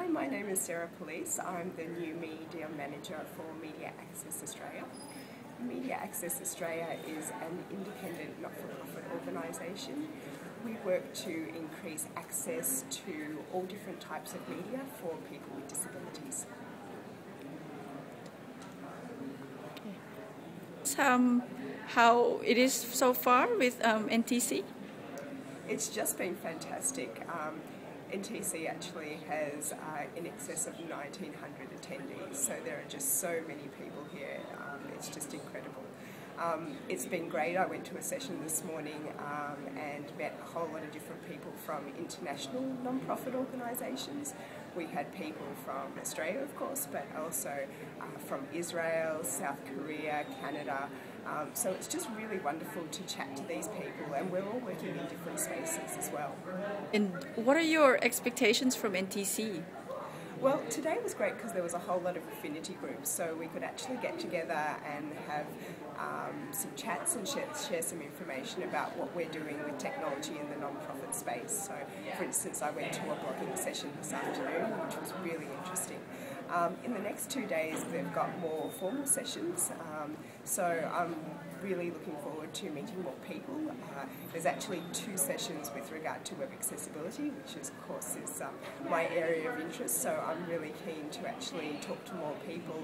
Hi, my name is Pulis. I'm the new Media Manager for Media Access Australia. Media Access Australia is an independent not-for-profit organisation. We work to increase access to all different types of media for people with disabilities. How it is so far with NTC? It's just been fantastic. NTC actually has in excess of 1,900 attendees, so there are just so many people here. It's just incredible. It's been great. I went to a session this morning and met a whole lot of different people from international non-profit organisations. We had people from Australia, of course, but also from Israel, South Korea, Canada. So it's just really wonderful to chat to these people, and we're all working in different spaces as well. And what are your expectations from NTC? Well, today was great because there was a whole lot of affinity groups, so we could actually get together and have some chats and share some information about what we're doing with technology in the non-profit space. So, for instance, I went to a blogging session this afternoon, which was really interesting. In the next 2 days, they've got more formal sessions, so I'm really looking forward to meeting more people. There's actually 2 sessions with regard to web accessibility, which is, of course is my area of interest, so I'm really keen to actually talk to more people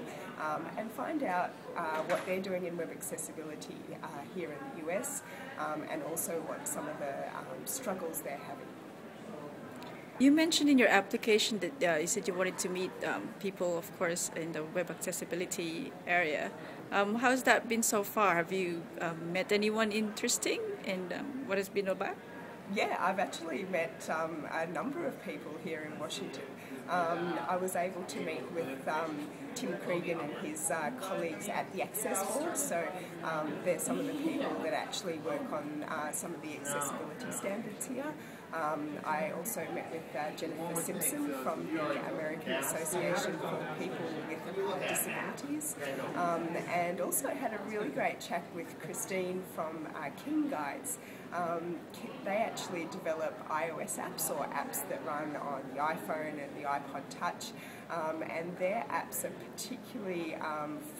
and find out what they're doing in web accessibility here in the US, and also what some of the struggles they're having. You mentioned in your application that you said you wanted to meet people, of course, in the web accessibility area. How's that been so far? Have you met anyone interesting, and what has been about? Yeah, I've actually met a number of people here in Washington. I was able to meet with Tim Cregan and his colleagues at the Access Board, so they're some of the people that actually work on some of the accessibility standards here. I also met with Jennifer Simpson from the American Association for People with Disabilities, and also had a really great chat with Christine from King Guides. They actually develop iOS apps, or apps that run on the iPhone and the iPod Touch, and their apps are particularly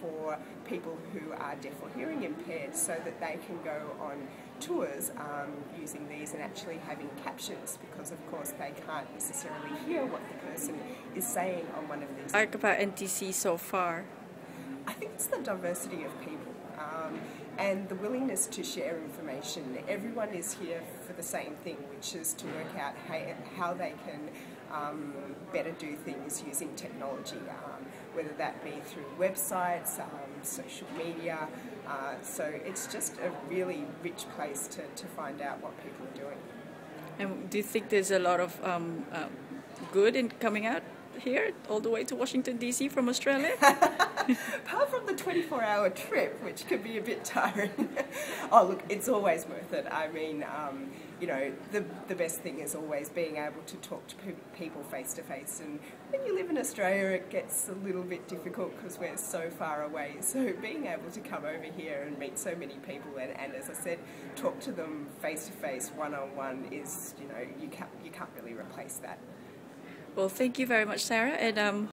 for people who are deaf or hearing impaired, so that they can go on tours using these and actually having captions, because of course they can't necessarily hear what the person is saying on one of these. Like about NTC so far? I think it's the diversity of people. And the willingness to share information. Everyone is here for the same thing, which is to work out how they can better do things using technology, whether that be through websites, social media. So it's just a really rich place to find out what people are doing. And do you think there's a lot of good in coming out here all the way to Washington DC from Australia? Apart from the 24-hour trip, which can be a bit tiring. Oh look, it's always worth it. I mean, you know, the best thing is always being able to talk to people face to face, and when you live in Australia it gets a little bit difficult because we're so far away, so being able to come over here and meet so many people and as I said, talk to them face to face, one-on-one is, you know, you can't really replace that. Well, thank you very much, Sarah, and